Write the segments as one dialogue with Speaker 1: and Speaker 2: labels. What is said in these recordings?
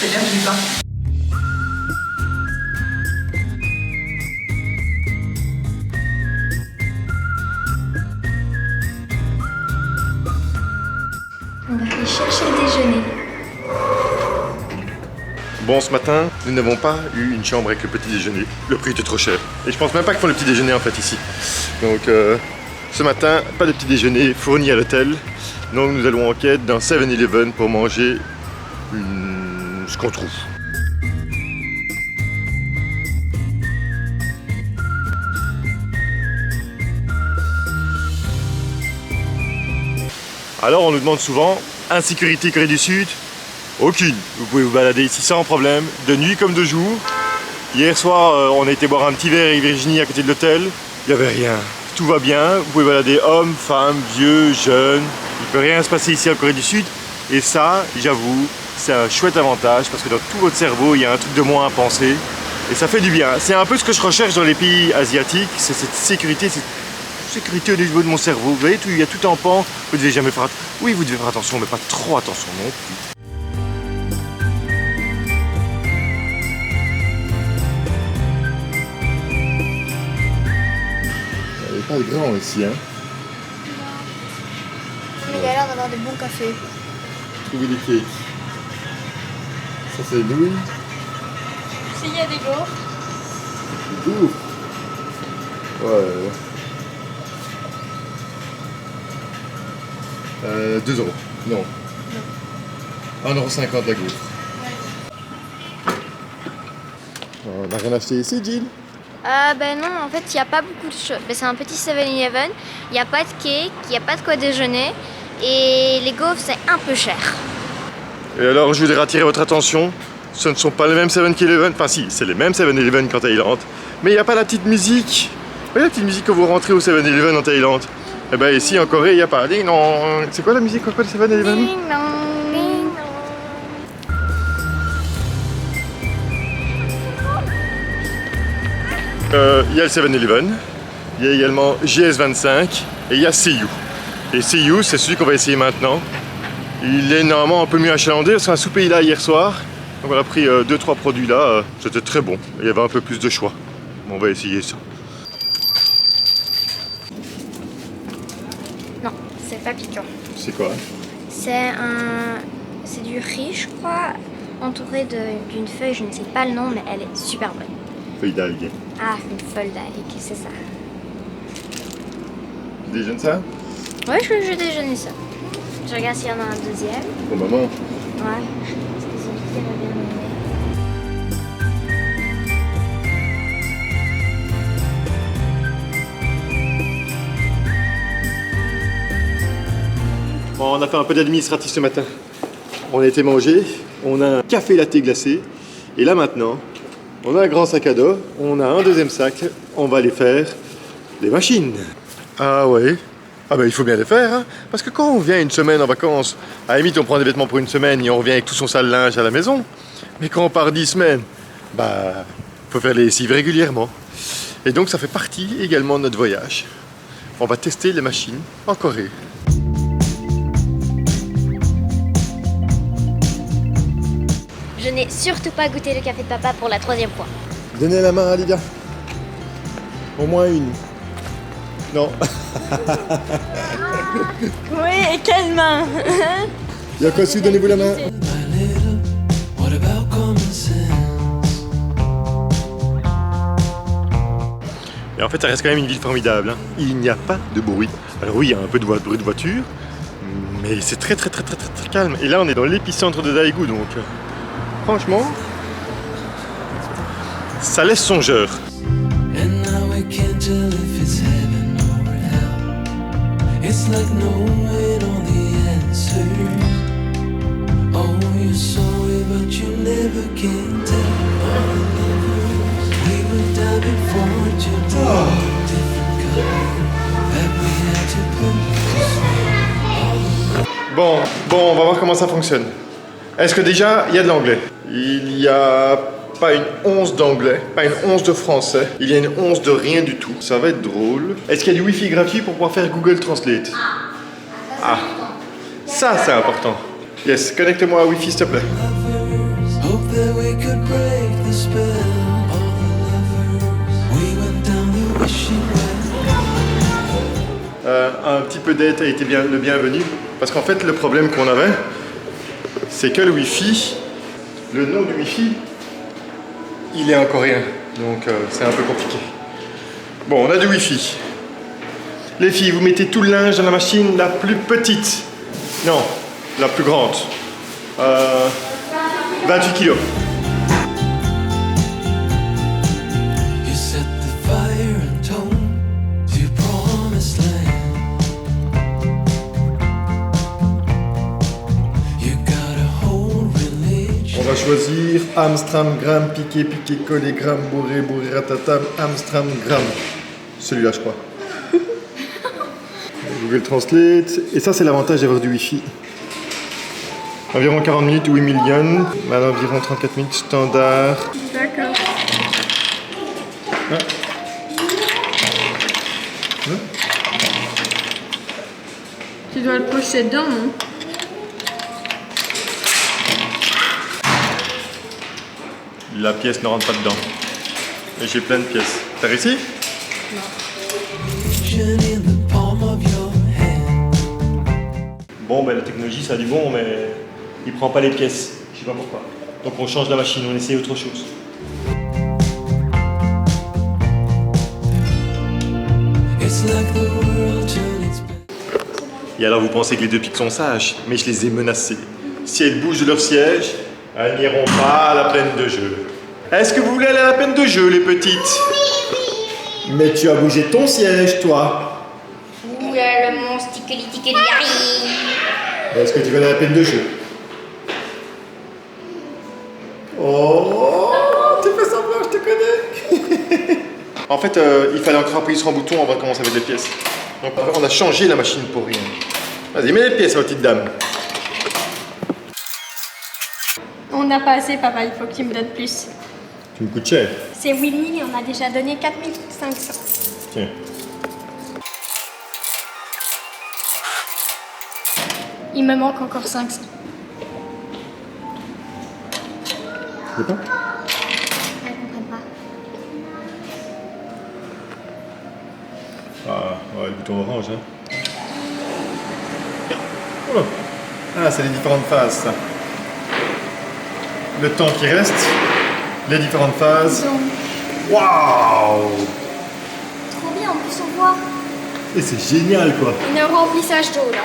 Speaker 1: C'est l'heure du bain.
Speaker 2: On va aller chercher le déjeuner.
Speaker 3: Bon, ce matin, nous n'avons pas eu une chambre avec le petit déjeuner. Le prix était trop cher. Et je pense même pas qu'ils font le petit déjeuner en fait ici. Donc ce matin, pas de petit déjeuner fourni à l'hôtel. Donc nous allons en quête d'un 7-Eleven pour manger ce qu'on trouve. Alors on nous demande souvent, insécurité Corée du Sud? Aucune. Vous pouvez vous balader ici sans problème, de nuit comme de jour. Hier soir, on a été boire un petit verre avec Virginie à côté de l'hôtel. Il n'y avait rien. Tout va bien. Vous pouvez balader hommes, femmes, vieux, jeunes. Il ne peut rien se passer ici en Corée du Sud. Et ça, j'avoue, c'est un chouette avantage parce que dans tout votre cerveau, il y a un truc de moins à penser. Et ça fait du bien. C'est un peu ce que je recherche dans les pays asiatiques. C'est cette sécurité, sécurité au niveau de mon cerveau. Vous voyez, il y a tout en pan. Vous devez jamais faire attention. Oui, vous devez faire attention, mais pas trop attention non plus. Pas de grand ici, hein.
Speaker 2: Mais il y a l'air d'avoir des bons cafés.
Speaker 3: Trouver des cakes. Ça c'est Louis.
Speaker 2: S'il y a des gaufres.
Speaker 3: Des gaufres. Ouais. 2 €. Non. 1,50 € la gaufre.
Speaker 2: Ouais.
Speaker 3: On n'a rien acheté ici, Jill?
Speaker 2: Ben non, en fait, il n'y a pas beaucoup de choses. Ben, c'est un petit 7-Eleven. Il n'y a pas de cake, il n'y a pas de quoi déjeuner. Et les gaufres, c'est un peu cher.
Speaker 3: Et alors, je voudrais attirer votre attention. Ce ne sont pas les mêmes 7-Eleven. Enfin, si, c'est les mêmes 7-Eleven qu'en Thaïlande. Mais il n'y a pas la petite musique. Vous voyez la petite musique quand vous rentrez au 7-Eleven en Thaïlande? Eh ben ici, en Corée, il n'y a pas. Ding dong. C'est quoi la musique encore de 7-Eleven?
Speaker 2: Ding dong.
Speaker 3: Il y a le 7-Eleven, il y a également GS25 et il y a CU. Et CU, c'est celui qu'on va essayer maintenant. Il est normalement un peu mieux achalandé parce qu'on a soupé là hier soir. Donc on a pris 2-3 produits là, c'était très bon. Il y avait un peu plus de choix. Bon, on va essayer ça.
Speaker 2: Non, c'est pas piquant.
Speaker 3: C'est quoi?
Speaker 2: C'est du riz, je crois, entouré d'une feuille, je ne sais pas le nom, mais elle est super bonne.
Speaker 3: Feuille d'algue.
Speaker 2: Ah, une feuille d'algue, c'est ça.
Speaker 3: Tu déjeunes ça?
Speaker 2: Ouais, je déjeune ça. Je regarde s'il y en a un deuxième.
Speaker 3: Bon maman.
Speaker 2: Ouais. Parce que celui-ci m'a bien aimé.
Speaker 3: Bon, on a fait un peu d'administratif ce matin. On a été manger, on a un café latte glacé. Et là maintenant, on a un grand sac à dos, on a un deuxième sac, on va aller faire des machines. Ah ouais. Ah ben il faut bien les faire, hein. Parce que quand on vient une semaine en vacances, à la limite on prend des vêtements pour une semaine et on revient avec tout son sale linge à la maison. Mais quand on part 10 semaines, bah faut faire les lessives régulièrement. Et donc ça fait partie également de notre voyage. On va tester les machines en Corée.
Speaker 2: Je n'ai surtout pas goûté le café de papa pour la 3e fois.
Speaker 3: Donnez la main à Lydia. Au moins une. Non.
Speaker 2: Oui, et quelle main.
Speaker 3: Yakosu, donnez-vous la main. Et en fait, ça reste quand même une ville formidable, hein. Il n'y a pas de bruit. Alors oui, il y a un peu de bruit de voiture, mais c'est très calme. Et là, on est dans l'épicentre de Daegu, donc franchement, ça laisse songeur. Bon, on va voir comment ça fonctionne. Est-ce que déjà, il y a de l'anglais? Il n'y a pas une once d'anglais, pas une once de français. Il y a une once de rien du tout. Ça va être drôle. Est-ce qu'il y a du Wi-Fi gratuit pour pouvoir faire Google Translate? Ah, ça c'est important. Yes, connecte-moi à Wi-Fi s'il te plaît.
Speaker 1: that we could break the spell. All the lovers, we went down the wishing well.
Speaker 3: Un petit peu d'aide a été le bienvenu, parce qu'en fait le problème qu'on avait, c'est que le Wi-Fi, le nom du Wi-Fi, il est en coréen, donc c'est un peu compliqué. Bon, on a du Wi-Fi. Les filles, vous mettez tout le linge dans la machine la plus petite. Non, la plus grande. 28 kilos.
Speaker 1: You set the fire and tone to promised land. You got a whole religion.
Speaker 3: On va choisir Amstram, gramme, piqué, piqué, collé, gramme, bourré, bourré, ratatam, Amstram, gramme. Celui-là, je crois. Google Translate. Et ça, c'est l'avantage d'avoir du Wi-Fi. Environ 40 minutes, 8 millions. Maintenant, environ 34 minutes standard.
Speaker 4: D'accord.
Speaker 3: Ah.
Speaker 4: Tu dois le pocher dedans, non?
Speaker 3: La pièce ne rentre pas dedans. Et j'ai plein de pièces. T'as réussi?
Speaker 1: In the palm of your hand.
Speaker 3: Bon, ben la technologie, ça a du bon, mais il prend pas les pièces. Je sais pas pourquoi. Donc on change la machine, on essaie autre chose.
Speaker 1: It's like the world turned its back.
Speaker 3: Et alors vous pensez que les deux pics sont sages, mais je les ai menacés. Si elles bougent de leur siège, elles n'iront pas à la plaine de jeu. Est-ce que vous voulez aller à la plaine de jeu, les petites? Mais tu as bougé ton siège, toi.
Speaker 2: Ouh là, le monstre ticoli arrive.
Speaker 3: Est-ce que tu veux aller à la plaine de jeu? Oh, tu fais semblant, je te connais. En fait, il fallait encore appuyer sur un bouton avant de commencer à mettre les pièces. Donc on a changé la machine pour rien. Vas-y, mets les pièces, ma petite dame.
Speaker 4: On n'a pas assez, papa, il faut que tu me donnes plus.
Speaker 3: Tu me coûtes cher.
Speaker 4: C'est Winnie, on a déjà donné 4500.
Speaker 3: Tiens.
Speaker 4: Il me manque encore 500.
Speaker 3: C'est pas?
Speaker 2: Elle comprend pas.
Speaker 3: Ah, ouais, le bouton orange, hein. Oh. Ah, c'est les différentes phases, ça. Le temps qui reste, les différentes phases. Waouh!
Speaker 4: Trop bien, en plus on voit
Speaker 3: Et c'est génial, quoi.
Speaker 4: un remplissage d'eau là.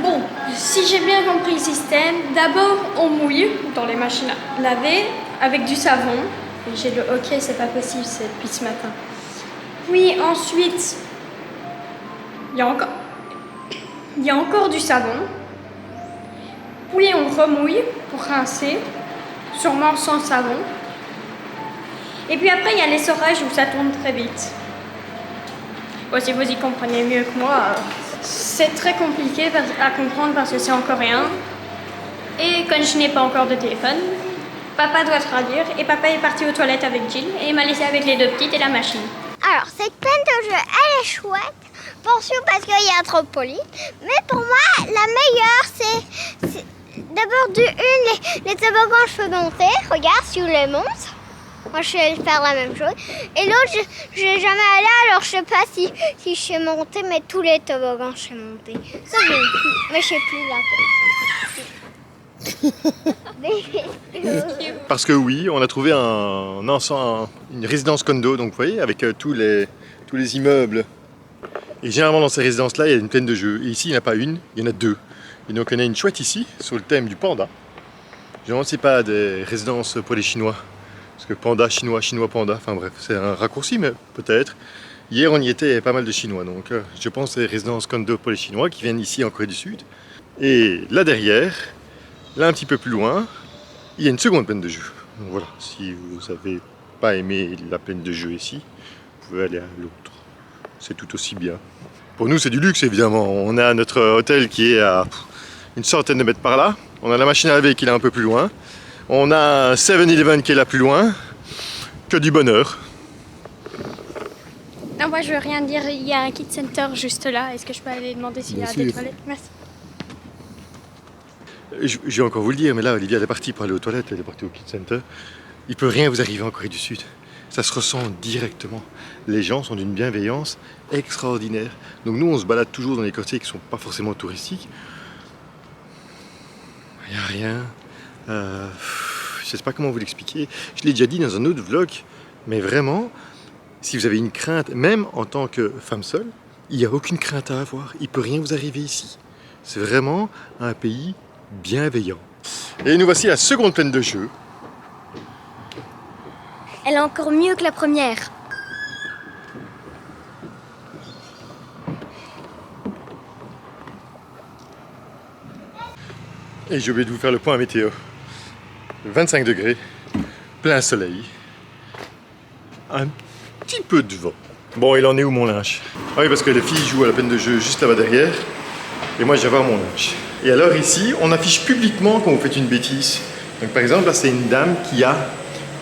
Speaker 4: Bon, si j'ai bien compris le système, d'abord on mouille dans les machines à laver avec du savon. Et j'ai le ok, c'est pas possible, c'est depuis ce matin. Puis ensuite, il y a encore du savon. Puis on remouille pour rincer, sûrement sans savon. Et puis après, il y a l'essorage où ça tourne très vite. Bon, si vous y comprenez mieux que moi, c'est très compliqué à comprendre parce que c'est en coréen. Et comme je n'ai pas encore de téléphone, papa doit traduire et papa est parti aux toilettes avec Jill et il m'a laissé avec les deux petites et la machine.
Speaker 2: Alors, cette plaine de jeu, elle est chouette. Pour sûr, parce qu'il y a trop de police. Mais pour moi, la meilleure, c'est d'abord les toboggans, je peux monter. Regarde, si vous les monte. Moi, je vais faire la même chose. Et l'autre, je n'ai jamais allé, alors je sais pas si je sais monter, mais tous les toboggans, je sais monter. Ça, mais je sais plus là.
Speaker 3: Parce que oui, on a trouvé une résidence condo, donc vous voyez, avec tous les immeubles. Et généralement dans ces résidences-là, il y a une plaine de jeux. Et ici, il n'y en a pas une, il y en a deux. Et donc on a une chouette ici, sur le thème du panda. Je ne sais pas des résidences pour les Chinois. Parce que panda, chinois, chinois, panda, enfin bref, c'est un raccourci, mais peut-être. Hier, on y était, il y avait pas mal de Chinois. Donc je pense que c'est des résidences condo pour les Chinois qui viennent ici en Corée du Sud. Et là derrière, là un petit peu plus loin, il y a une seconde plaine de jeu. Donc voilà, si vous n'avez pas aimé la plaine de jeu ici, vous pouvez aller à l'autre. C'est tout aussi bien. Pour nous, c'est du luxe évidemment. On a notre hôtel qui est à une centaine de mètres par là. On a la machine à laver qui est là un peu plus loin. On a un 7-Eleven qui est là plus loin. Que du bonheur.
Speaker 4: Non, moi je veux rien dire, il y a un kids center juste là. Est-ce que je peux aller demander s'il y a des toilettes? Merci.
Speaker 3: Je vais encore vous le dire, mais là, Olivia, elle est partie pour aller aux toilettes, elle est partie au Kids Center. Il peut rien vous arriver en Corée du Sud. Ça se ressent directement. Les gens sont d'une bienveillance extraordinaire. Donc nous, on se balade toujours dans les quartiers qui ne sont pas forcément touristiques. Il n'y a rien. Je ne sais pas comment vous l'expliquer. Je l'ai déjà dit dans un autre vlog, mais vraiment, si vous avez une crainte, même en tant que femme seule, il n'y a aucune crainte à avoir. Il ne peut rien vous arriver ici. C'est vraiment un pays bienveillant. Et nous voici à la seconde plaine de jeu.
Speaker 2: Elle est encore mieux que la première.
Speaker 3: Et j'ai oublié de vous faire le point météo. 25 degrés, plein soleil, un petit peu de vent. Bon, il en est où mon linge? Ah oui, parce que les filles jouent à la plaine de jeu juste là-bas derrière. Et moi, je vais voir mon linge. Et alors ici, on affiche publiquement quand vous faites une bêtise. Donc par exemple, là, c'est une dame qui a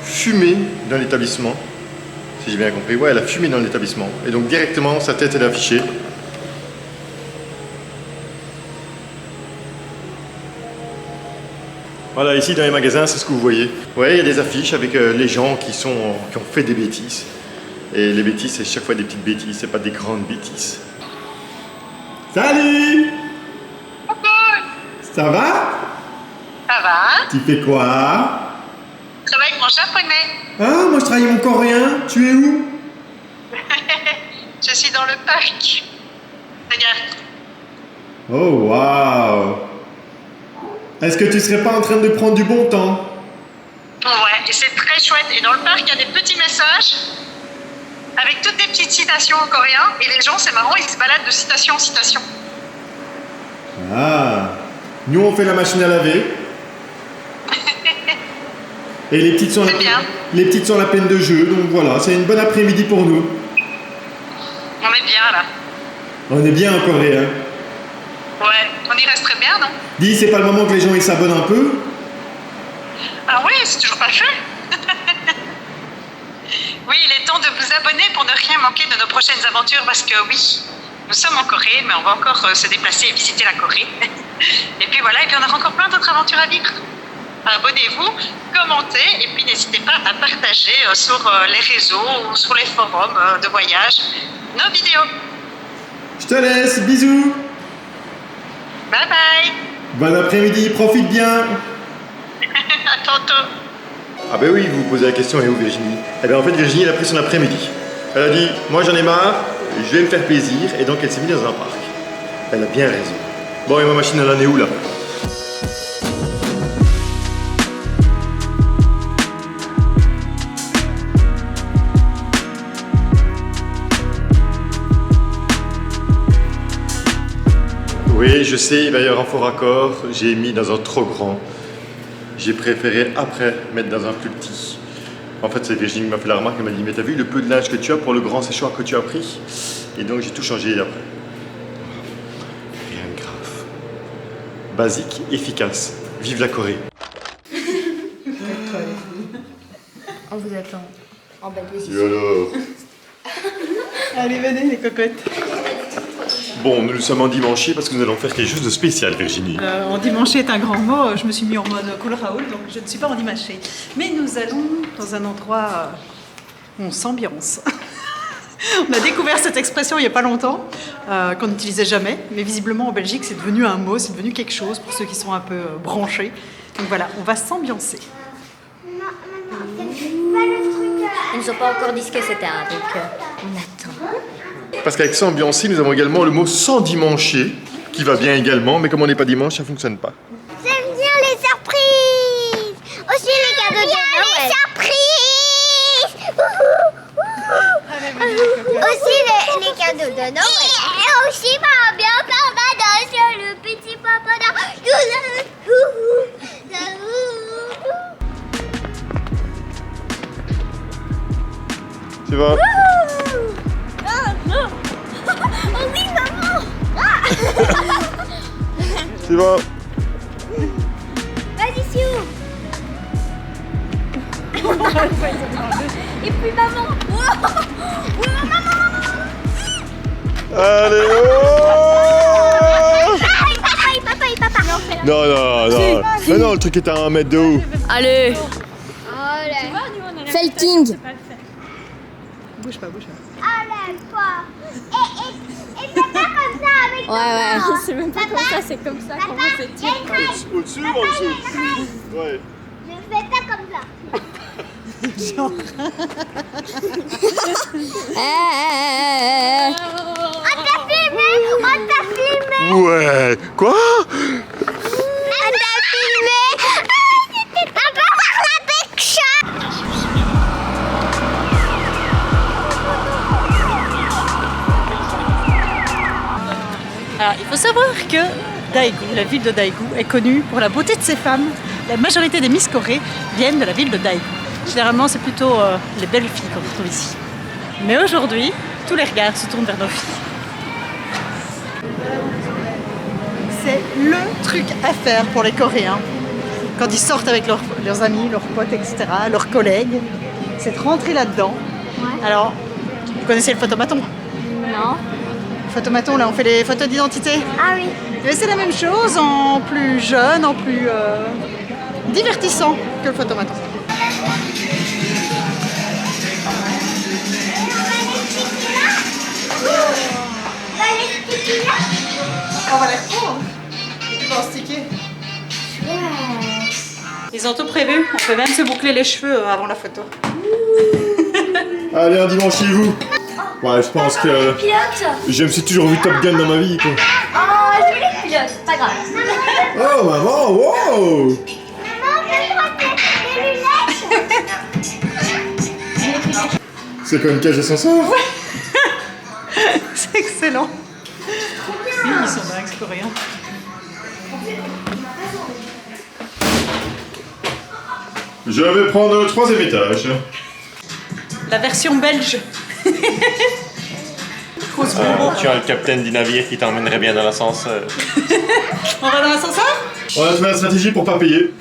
Speaker 3: fumé dans l'établissement. Si j'ai bien compris. Ouais, elle a fumé dans l'établissement. Et donc directement, sa tête, elle est affichée. Voilà, ici dans les magasins, c'est ce que vous voyez. Ouais, il y a des affiches avec les gens qui ont fait des bêtises. Et les bêtises, c'est chaque fois des petites bêtises, c'est pas des grandes bêtises. Salut! Ça va?
Speaker 5: Ça va?
Speaker 3: Tu fais quoi?
Speaker 5: Je travaille avec mon japonais.
Speaker 3: Ah, moi je travaille mon coréen. Tu es où?
Speaker 5: Je suis dans le parc. Regarde.
Speaker 3: Oh, waouh! Est-ce que tu serais pas en train de prendre du bon temps?
Speaker 5: Ouais, et c'est très chouette. Et dans le parc, il y a des petits messages avec toutes des petites citations en coréen. Et les gens, c'est marrant, ils se baladent de citation en citation.
Speaker 3: Ah! Nous on fait la machine à laver. Et les petites sont
Speaker 5: C'est bien.
Speaker 3: les petites sont la peine de jeu, donc voilà, c'est une bonne après-midi pour nous.
Speaker 5: On est bien là.
Speaker 3: On est bien en Corée, hein.
Speaker 5: Ouais, on y reste très bien, non?
Speaker 3: Dis, c'est pas le moment que les gens ils s'abonnent un peu?
Speaker 5: Ah oui, c'est toujours pas fait. Oui, il est temps de vous abonner pour ne rien manquer de nos prochaines aventures parce que oui, nous sommes en Corée, mais on va encore se déplacer et visiter la Corée. Et puis voilà, et puis on aura encore plein d'autres aventures à vivre. Abonnez-vous, commentez et puis n'hésitez pas à partager sur les réseaux ou sur les forums de voyage nos vidéos.
Speaker 3: Je te laisse, bisous!
Speaker 5: Bye bye.
Speaker 3: Bon après-midi, profite bien!
Speaker 5: À tantôt.
Speaker 3: Ah ben oui, vous vous posez la question, et où Virginie? Eh bien en fait Virginie elle a pris son après-midi. Elle a dit, moi j'en ai marre, je vais me faire plaisir, et donc elle s'est mise dans un parc. Elle a bien raison. Bon et ma machine elle en est où là? Oui, je sais, il va y avoir un faux raccord, j'ai mis dans un trop grand. J'ai préféré après mettre dans un plus petit. En fait, c'est Virginie qui m'a fait la remarque, elle m'a dit, mais t'as vu le peu de linge que tu as pour le grand séchoir que tu as pris? Et donc j'ai tout changé après. Rien de grave. Basique, efficace. Vive la Corée.
Speaker 6: On vous attend en belle
Speaker 3: Et
Speaker 6: position.
Speaker 3: alors?
Speaker 7: Allez, venez les cocottes.
Speaker 3: Bon, nous sommes en dimanche parce que nous allons faire quelque chose de spécial, Virginie.
Speaker 7: En dimanche est un grand mot, je me suis mis en mode cool Raoul, donc je ne suis pas en dimanche. Mais nous allons dans un endroit où on s'ambiance. On a découvert cette expression il n'y a pas longtemps, qu'on n'utilisait jamais, mais visiblement en Belgique c'est devenu un mot, c'est devenu quelque chose pour ceux qui sont un peu branchés. Donc voilà, on va s'ambiancer.
Speaker 2: Non, c'est pas le truc.
Speaker 6: Ils nous ont pas encore dit ce que c'était, hein, donc on attend.
Speaker 3: Parce qu'avec s'ambiancer, nous avons également le mot s'endimancher, qui va bien également, mais comme on n'est pas dimanche, ça ne fonctionne pas.
Speaker 2: J'aime bien les surprises. Aussi les cadeaux de Noël. Les surprises. Aussi les cadeaux de Noël. Et aussi ma bien papa sur le petit papa
Speaker 3: Tu vas?
Speaker 2: Oh oui maman.
Speaker 3: Tu vas?
Speaker 2: Vas-y Siou. Et puis maman.
Speaker 3: Allez, oh!
Speaker 2: Papa et papa.
Speaker 3: Non, non, non. Mais non, le truc est à 1 mètre de haut.
Speaker 6: Allez, fais le king.
Speaker 7: Bouge pas, bouge pas.
Speaker 2: Allez, toi. Et fais pas comme ça avec ton
Speaker 6: Ouais,
Speaker 2: bras.
Speaker 6: c'est même pas comme ça, c'est comme ça. Comment
Speaker 2: Papa,
Speaker 6: c'est
Speaker 2: il y a une craie.
Speaker 3: Au-dessus ou en
Speaker 2: Papa, il y a
Speaker 3: dessous?
Speaker 2: une craie.
Speaker 3: Ouais.
Speaker 2: Ne fais pas comme ça. On t'a filmé.
Speaker 3: Ouais. Quoi?
Speaker 2: On t'a filmé. On peut voir la big shot.
Speaker 7: Alors, il faut savoir que Daegu, la ville de Daegu, est connue pour la beauté de ses femmes. La majorité des Miss Corée viennent de la ville de Daegu. Généralement, c'est plutôt les belles filles qu'on retrouve ici. Mais aujourd'hui, tous les regards se tournent vers nos filles. C'est le truc à faire pour les Coréens. Quand ils sortent avec leurs amis, leurs potes, etc., leurs collègues, c'est de rentrer là-dedans. Alors, vous connaissez le photomaton?
Speaker 6: Non.
Speaker 7: Le photomaton, là, on fait les photos d'identité.
Speaker 2: Ah oui.
Speaker 7: Et c'est la même chose, en plus jeune, en plus divertissant que le photomaton. On va les reprendre. Ils vont sticker. Ils ont tout prévu. On peut même se boucler les cheveux avant la photo.
Speaker 3: Allez, un dimanche chez vous. Ouais, je pense que je me suis toujours vu Top Gun dans ma vie, quoi.
Speaker 6: Oh, je voulais le pilote, pas grave.
Speaker 3: Oh, maman, wow!
Speaker 2: Maman, fais-moi tes lunettes.
Speaker 3: C'est comme une cage d'ascenseur.
Speaker 7: C'est excellent. Oui, ils sont dingues, ces Coréens.
Speaker 3: Je vais prendre le 3e étage.
Speaker 7: La version belge.
Speaker 3: Tu as le capitaine du navire qui t'emmènerait bien dans l'ascenseur.
Speaker 7: On va dans l'ascenseur?
Speaker 3: On a trouvé la stratégie pour pas payer.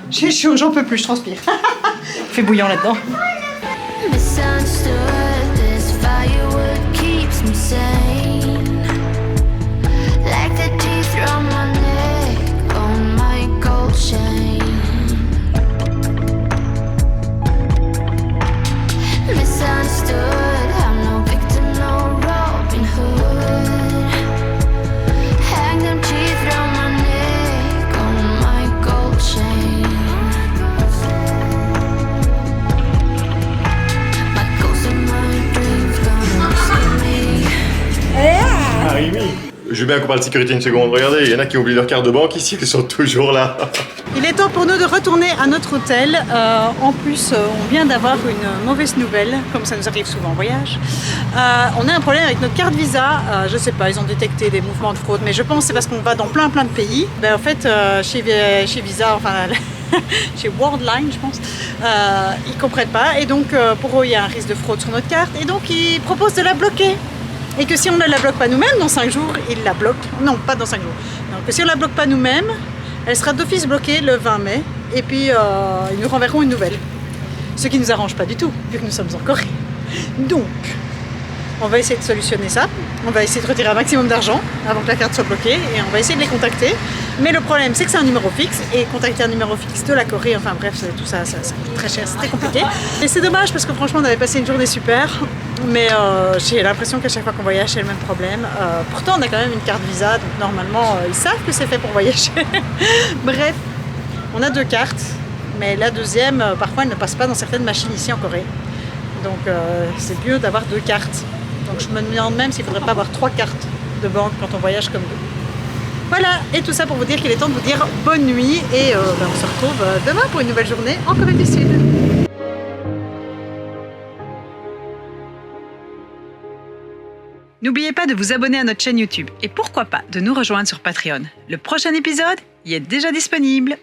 Speaker 7: J'ai chaud, j'en peux plus, je transpire. Il fait bouillant là-dedans.
Speaker 8: Misunderstood, this firewood keeps me sane. Like the teeth around my neck on my gold chain. Misunderstood, I'm no victim, no Robin Hood. Hang them teeth around my neck on my gold chain. My ghost in my dreams gonna see me.
Speaker 3: Ah oui, oui. Je veux bien qu'on parle de sécurité une seconde. Regardez, il y en a qui oublient leur carte de banque ici, ils sont toujours là.
Speaker 7: Il est temps pour nous de retourner à notre hôtel. En plus, on vient d'avoir une mauvaise nouvelle, comme ça nous arrive souvent en voyage. On a un problème avec notre carte Visa. Je sais pas, ils ont détecté des mouvements de fraude, mais je pense que c'est parce qu'on va dans plein de pays. Ben, en fait, chez Visa, enfin chez Worldline, je pense, ils comprennent pas. Et donc, pour eux, il y a un risque de fraude sur notre carte. Et donc, ils proposent de la bloquer. Et que si on ne la bloque pas nous-mêmes, dans 5 jours, ils la bloquent. Non, pas dans 5 jours. Donc, si on ne la bloque pas nous-mêmes, elle sera d'office bloquée le 20 mai. Et puis, ils nous renverront une nouvelle. Ce qui ne nous arrange pas du tout, vu que nous sommes en Corée. Donc, on va essayer de solutionner ça. On va essayer de retirer un maximum d'argent avant que la carte soit bloquée. Et on va essayer de les contacter. Mais le problème, c'est que c'est un numéro fixe. Et contacter un numéro fixe de la Corée, enfin bref, tout ça, ça coûte très cher. C'est très compliqué. Et c'est dommage parce que franchement, on avait passé une journée super. Mais j'ai l'impression qu'à chaque fois qu'on voyage, c'est le même problème. Pourtant, on a quand même une carte Visa. Donc normalement, ils savent que c'est fait pour voyager. Bref, on a 2 cartes. Mais la deuxième, parfois, elle ne passe pas dans certaines machines ici en Corée. Donc c'est mieux d'avoir 2 cartes. Donc je me demande même s'il ne faudrait pas avoir 3 cartes de banque quand on voyage comme nous. Voilà, et tout ça pour vous dire qu'il est temps de vous dire bonne nuit. Et on se retrouve demain pour une nouvelle journée en Corée du Sud. N'oubliez pas de vous abonner à notre chaîne YouTube et pourquoi pas de nous rejoindre sur Patreon. Le prochain épisode y est déjà disponible.